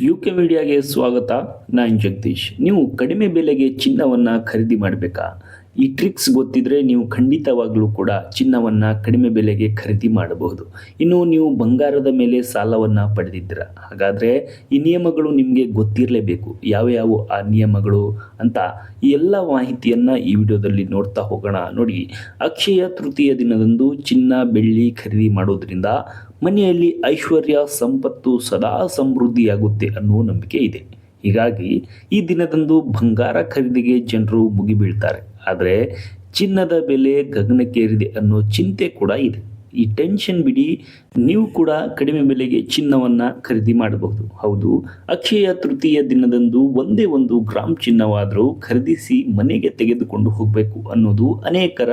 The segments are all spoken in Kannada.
ಯುಕೆ ಮೀಡಿಯಾಗೆ ಸ್ವಾಗತ. ನಾನು ಜಗದೀಶ್. ನೀವು ಕಡಿಮೆ ಬೆಲೆಗೆ ಚಿನ್ನವನ್ನು ಖರೀದಿ ಮಾಡಬೇಕಾ? ಈ ಟ್ರಿಕ್ಸ್ ಗೊತ್ತಿದ್ರೆ ನೀವು ಖಂಡಿತವಾಗ್ಲೂ ಕೂಡ ಚಿನ್ನವನ್ನು ಕಡಿಮೆ ಬೆಲೆಗೆ ಖರೀದಿ ಮಾಡಬಹುದು. ಇನ್ನು ನೀವು ಬಂಗಾರದ ಮೇಲೆ ಸಾಲವನ್ನು ಪಡೆದಿದ್ದೀರಾ, ಹಾಗಾದರೆ ಈ ನಿಯಮಗಳು ನಿಮಗೆ ಗೊತ್ತಿರಲೇಬೇಕು. ಯಾವ ಆ ನಿಯಮಗಳು ಅಂತ ಈ ಎಲ್ಲ ಮಾಹಿತಿಯನ್ನು ಈ ವಿಡಿಯೋದಲ್ಲಿ ನೋಡ್ತಾ ಹೋಗೋಣ. ನೋಡಿ, ಅಕ್ಷಯ ತೃತೀಯ ದಿನದಂದು ಚಿನ್ನ ಬೆಳ್ಳಿ ಖರೀದಿ ಮಾಡೋದ್ರಿಂದ ಮನೆಯಲ್ಲಿ ಐಶ್ವರ್ಯ ಸಂಪತ್ತು ಸದಾ ಸಮೃದ್ಧಿಯಾಗುತ್ತೆ ಅನ್ನುವ ನಂಬಿಕೆ ಇದೆ. ಹೀಗಾಗಿ ಈ ದಿನದಂದು ಬಂಗಾರ ಖರೀದಿಗೆ ಜನರು ಮುಗಿಬೀಳ್ತಾರೆ. ಆದರೆ ಚಿನ್ನದ ಬೆಲೆ ಗಗನಕ್ಕೇರಿದೆ ಅನ್ನೋ ಚಿಂತೆ ಕೂಡ ಇದೆ. ಈ ಟೆನ್ಷನ್ ಬಿಡಿ, ನೀವು ಕೂಡ ಕಡಿಮೆ ಬೆಲೆಗೆ ಚಿನ್ನವನ್ನು ಖರೀದಿ ಮಾಡಬಹುದು. ಹೌದು, ಅಕ್ಷಯ ತೃತೀಯ ದಿನದಂದು ಒಂದೇ 1 ಗ್ರಾಮ್ ಚಿನ್ನವಾದರೂ ಖರೀದಿಸಿ ಮನೆಗೆ ತೆಗೆದುಕೊಂಡು ಹೋಗಬೇಕು ಅನ್ನೋದು ಅನೇಕರ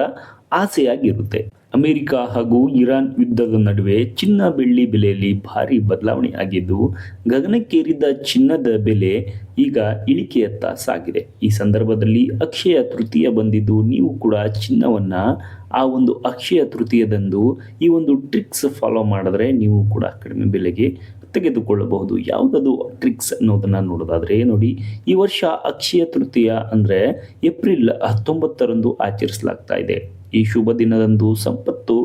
ಆಸೆಯಾಗಿರುತ್ತೆ. ಅಮೆರಿಕ ಹಾಗೂ ಇರಾನ್ ಯುದ್ಧದ ನಡುವೆ ಚಿನ್ನ ಬೆಳ್ಳಿ ಬೆಲೆಯಲ್ಲಿ ಭಾರಿ ಬದಲಾವಣೆ ಆಗಿದ್ದು, ಗಗನಕ್ಕೇರಿದ್ದ ಚಿನ್ನದ ಬೆಲೆ ಈಗ ಇಳಿಕೆಯತ್ತ ಸಾಗಿದೆ. ಈ ಸಂದರ್ಭದಲ್ಲಿ ಅಕ್ಷಯ ತೃತೀಯ ಬಂದಿದ್ದು, ನೀವು ಕೂಡ ಚಿನ್ನವನ್ನು ಆ ಒಂದು ಅಕ್ಷಯ ತೃತೀಯದಂದು ಈ ಒಂದು ಟ್ರಿಕ್ಸ್ ಫಾಲೋ ಮಾಡಿದ್ರೆ ನೀವು ಕೂಡ ಕಡಿಮೆ ಬೆಲೆಗೆ ತೆಗೆದುಕೊಳ್ಳಬಹುದು. ಯಾವುದದು ಟ್ರಿಕ್ಸ್ ಅನ್ನೋದನ್ನು ನೋಡೋದಾದರೆ, ನೋಡಿ, ಈ ವರ್ಷ ಅಕ್ಷಯ ತೃತೀಯ ಅಂದರೆ ಏಪ್ರಿಲ್ 19ರಂದು ಆಚರಿಸಲಾಗ್ತಾ ಇದೆ. ಈ ಶುಭ ದಿನದಂದು ಸಂಪತ್ತು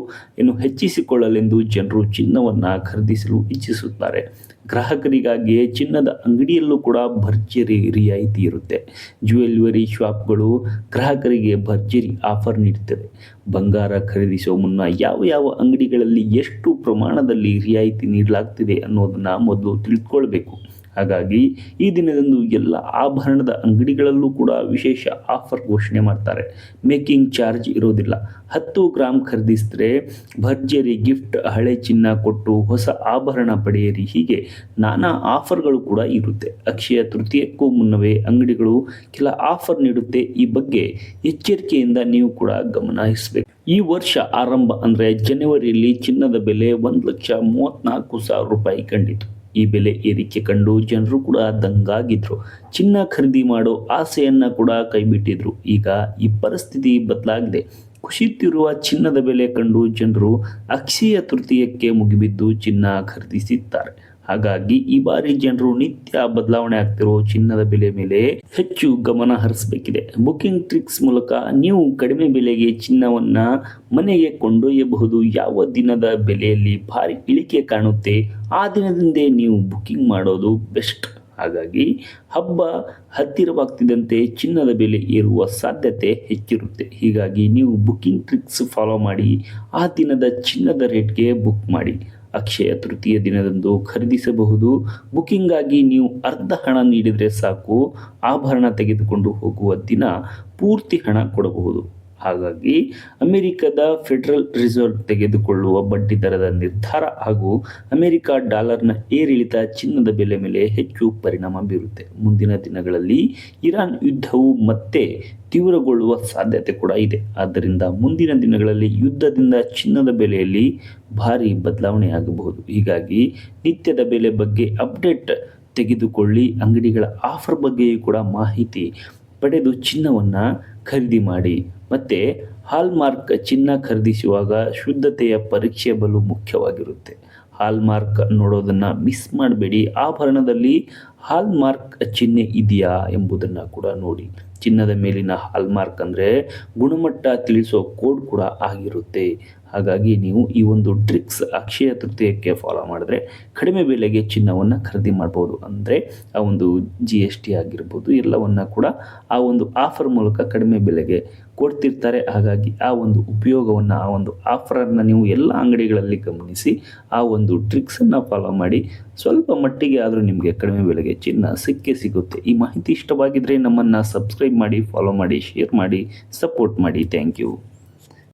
ಹೆಚ್ಚಿಸಿಕೊಳ್ಳಲೆಂದು ಜನರು ಚಿನ್ನವನ್ನು ಖರೀದಿಸಲು ಇಚ್ಛಿಸುತ್ತಾರೆ. ಗ್ರಾಹಕರಿಗಾಗಿಯೇ ಚಿನ್ನದ ಅಂಗಡಿಯಲ್ಲೂ ಕೂಡ ಭರ್ಜರಿ ರಿಯಾಯಿತಿ ಇರುತ್ತೆ. ಜ್ಯುವೆಲ್ಲರಿ ಶಾಪ್ಗಳು ಗ್ರಾಹಕರಿಗೆ ಭರ್ಜರಿ ಆಫರ್ ನೀಡುತ್ತವೆ. ಬಂಗಾರ ಖರೀದಿಸುವ ಮುನ್ನ ಯಾವ ಅಂಗಡಿಗಳಲ್ಲಿ ಎಷ್ಟು ಪ್ರಮಾಣದಲ್ಲಿ ರಿಯಾಯಿತಿ ನೀಡಲಾಗ್ತಿದೆ ಅನ್ನೋದನ್ನು ಮೊದಲು ತಿಳಿದುಕೊಳ್ಬೇಕು. ಹಾಗಾಗಿ ಈ ದಿನದಂದು ಎಲ್ಲ ಆಭರಣದ ಅಂಗಡಿಗಳಲ್ಲೂ ಕೂಡ ವಿಶೇಷ ಆಫರ್ ಘೋಷಣೆ ಮಾಡ್ತಾರೆ. ಮೇಕಿಂಗ್ ಚಾರ್ಜ್ ಇರೋದಿಲ್ಲ. 10 ಗ್ರಾಮ್ ಖರೀದಿಸಿದ್ರೆ ಭರ್ಜರಿ ಗಿಫ್ಟ್, ಹಳೆ ಚಿನ್ನ ಕೊಟ್ಟು ಹೊಸ ಆಭರಣ ಪಡೆಯಿರಿ, ಹೀಗೆ ನಾನಾ ಆಫರ್ಗಳು ಕೂಡ ಇರುತ್ತೆ. ಅಕ್ಷಯ ತೃತೀಯಕ್ಕೂ ಮುನ್ನವೇ ಅಂಗಡಿಗಳು ಕೆಲ ಆಫರ್ ನೀಡುತ್ತೆ. ಈ ಬಗ್ಗೆ ಎಚ್ಚರಿಕೆಯಿಂದ ನೀವು ಕೂಡ ಗಮನಿಸಬೇಕು. ಈ ವರ್ಷ ಆರಂಭ ಅಂದರೆ ಜನವರಿಯಲ್ಲಿ ಚಿನ್ನದ ಬೆಲೆ 1,34,000 ರೂಪಾಯಿ ಕಂಡಿತು. ಈ ಬೆಲೆ ಏರಿಕೆ ಕಂಡು ಜನರು ಕೂಡ ದಂಗಾಗಿದ್ರು. ಚಿನ್ನ ಖರೀದಿ ಮಾಡೋ ಆಸೆಯನ್ನು ಕೂಡ ಕೈಬಿಟ್ಟಿದ್ರು. ಈಗ ಈ ಪರಿಸ್ಥಿತಿ ಬದಲಾಗಿದೆ. ಕುಸಿಯುತ್ತಿರುವ ಚಿನ್ನದ ಬೆಲೆ ಕಂಡು ಜನರು ಅಕ್ಷಯ ತೃತೀಯಕ್ಕೆ ಮುಗಿಬಿದ್ದು ಚಿನ್ನ ಖರೀದಿಸುತ್ತಾರೆ. ಹಾಗಾಗಿ ಈ ಬಾರಿ ಜನರು ನಿತ್ಯ ಬದಲಾವಣೆ ಆಗ್ತಿರೋ ಚಿನ್ನದ ಬೆಲೆ ಮೇಲೆ ಹೆಚ್ಚು ಗಮನ ಹರಿಸಬೇಕಿದೆ. ಬುಕಿಂಗ್ ಟ್ರಿಕ್ಸ್ ಮೂಲಕ ನೀವು ಕಡಿಮೆ ಬೆಲೆಗೆ ಚಿನ್ನವನ್ನು ಮನೆಗೆ ಕೊಂಡೊಯ್ಯಬಹುದು. ಯಾವ ದಿನದ ಬೆಲೆಯಲ್ಲಿ ಭಾರಿ ಇಳಿಕೆ ಕಾಣುತ್ತೆ ಆ ದಿನದಿಂದೇ ನೀವು ಬುಕಿಂಗ್ ಮಾಡೋದು ಬೆಸ್ಟ್. ಹಾಗಾಗಿ ಹಬ್ಬ ಹತ್ತಿರವಾಗ್ತಿದ್ದಂತೆ ಚಿನ್ನದ ಬೆಲೆ ಏರುವ ಸಾಧ್ಯತೆ ಹೆಚ್ಚಿರುತ್ತೆ. ಹೀಗಾಗಿ ನೀವು ಬುಕಿಂಗ್ ಟ್ರಿಕ್ಸ್ ಫಾಲೋ ಮಾಡಿ ಆ ದಿನದ ಚಿನ್ನದ ರೇಟ್ಗೆ ಬುಕ್ ಮಾಡಿ. ಅಕ್ಷಯ ತೃತೀಯ ದಿನದಂದು ಖರೀದಿಸಬಹುದು. ಬುಕಿಂಗಾಗಿ ನೀವು ಅರ್ಧ ಹಣ ನೀಡಿದರೆ ಸಾಕು, ಆಭರಣ ತೆಗೆದುಕೊಂಡು ಹೋಗುವ ದಿನ ಪೂರ್ತಿ ಹಣ ಕೊಡಬಹುದು. ಹಾಗಾಗಿ ಅಮೆರಿಕದ ಫೆಡರಲ್ ರಿಸರ್ವ್ ತೆಗೆದುಕೊಳ್ಳುವ ಬಡ್ಡಿ ದರದ ನಿರ್ಧಾರ ಹಾಗೂ ಅಮೆರಿಕ ಡಾಲರ್ನ ಏರಿಳಿತ ಚಿನ್ನದ ಬೆಲೆ ಮೇಲೆ ಹೆಚ್ಚು ಪರಿಣಾಮ ಬೀರುತ್ತೆ. ಮುಂದಿನ ದಿನಗಳಲ್ಲಿ ಇರಾನ್ ಯುದ್ಧವು ಮತ್ತೆ ತೀವ್ರಗೊಳ್ಳುವ ಸಾಧ್ಯತೆ ಕೂಡ ಇದೆ. ಆದ್ದರಿಂದ ಮುಂದಿನ ದಿನಗಳಲ್ಲಿ ಯುದ್ಧದಿಂದ ಚಿನ್ನದ ಬೆಲೆಯಲ್ಲಿ ಭಾರಿ ಬದಲಾವಣೆ ಆಗಬಹುದು. ಹೀಗಾಗಿ ನಿತ್ಯದ ಬೆಲೆ ಬಗ್ಗೆ ಅಪ್ಡೇಟ್ ತೆಗೆದುಕೊಳ್ಳಿ. ಅಂಗಡಿಗಳ ಆಫರ್ ಬಗ್ಗೆಯೂ ಕೂಡ ಮಾಹಿತಿ ಪಡೆದು ಚಿನ್ನವನ್ನು ಖರೀದಿ ಮಾಡಿ. ಮತ್ತು ಹಾಲ್ಮಾರ್ಕ್ ಚಿನ್ನ ಖರೀದಿಸುವಾಗ ಶುದ್ಧತೆಯ ಪರೀಕ್ಷೆ ಬಲು ಮುಖ್ಯವಾಗಿರುತ್ತೆ. ಹಾಲ್ಮಾರ್ಕ್ ನೋಡೋದನ್ನು ಮಿಸ್ ಮಾಡಬೇಡಿ. ಆಭರಣದಲ್ಲಿ ಹಾಲ್ಮಾರ್ಕ್ ಚಿಹ್ನೆ ಇದೆಯಾ ಎಂಬುದನ್ನು ಕೂಡ ನೋಡಿ. ಚಿನ್ನದ ಮೇಲಿನ ಹಾಲ್ಮಾರ್ಕ್ ಅಂದರೆ ಗುಣಮಟ್ಟ ತಿಳಿಸೋ ಕೋಡ್ ಕೂಡ ಆಗಿರುತ್ತೆ. ಹಾಗಾಗಿ ನೀವು ಈ ಒಂದು ಟ್ರಿಕ್ಸ್ ಅಕ್ಷಯ ತೃತೀಯಕ್ಕೆ ಫಾಲೋ ಮಾಡಿದ್ರೆ ಕಡಿಮೆ ಬೆಲೆಗೆ ಚಿನ್ನವನ್ನು ಖರೀದಿ ಮಾಡ್ಬೋದು. ಅಂದರೆ ಆ ಒಂದು GST ಆಗಿರ್ಬೋದು ಎಲ್ಲವನ್ನು ಕೂಡ ಆ ಒಂದು ಆಫರ್ ಮೂಲಕ ಕಡಿಮೆ ಬೆಲೆಗೆ ಕೊಡ್ತಿರ್ತಾರೆ. ಹಾಗಾಗಿ ಆ ಒಂದು ಉಪಯೋಗವನ್ನು, ಆ ಒಂದು ಆಫರನ್ನು ನೀವು ಎಲ್ಲ ಅಂಗಡಿಗಳಲ್ಲಿ ಗಮನಿಸಿ ಆ ಒಂದು ಟ್ರಿಕ್ಸನ್ನು ಫಾಲೋ ಮಾಡಿ. ಸ್ವಲ್ಪ ಮಟ್ಟಿಗೆ ಆದರೂ ನಿಮಗೆ ಕಡಿಮೆ ಬೆಲೆಗೆ ಚಿನ್ನ ಸಿಗುತ್ತೆ. ಈ ಮಾಹಿತಿ ಇಷ್ಟವಾಗಿದ್ದರೆ ನಮ್ಮನ್ನು ಸಬ್ಸ್ಕ್ರೈಬ್ ಮಾಡಿ, ಫಾಲೋ ಮಾಡಿ, ಶೇರ್ ಮಾಡಿ, ಸಪೋರ್ಟ್ ಮಾಡಿ. Thank you.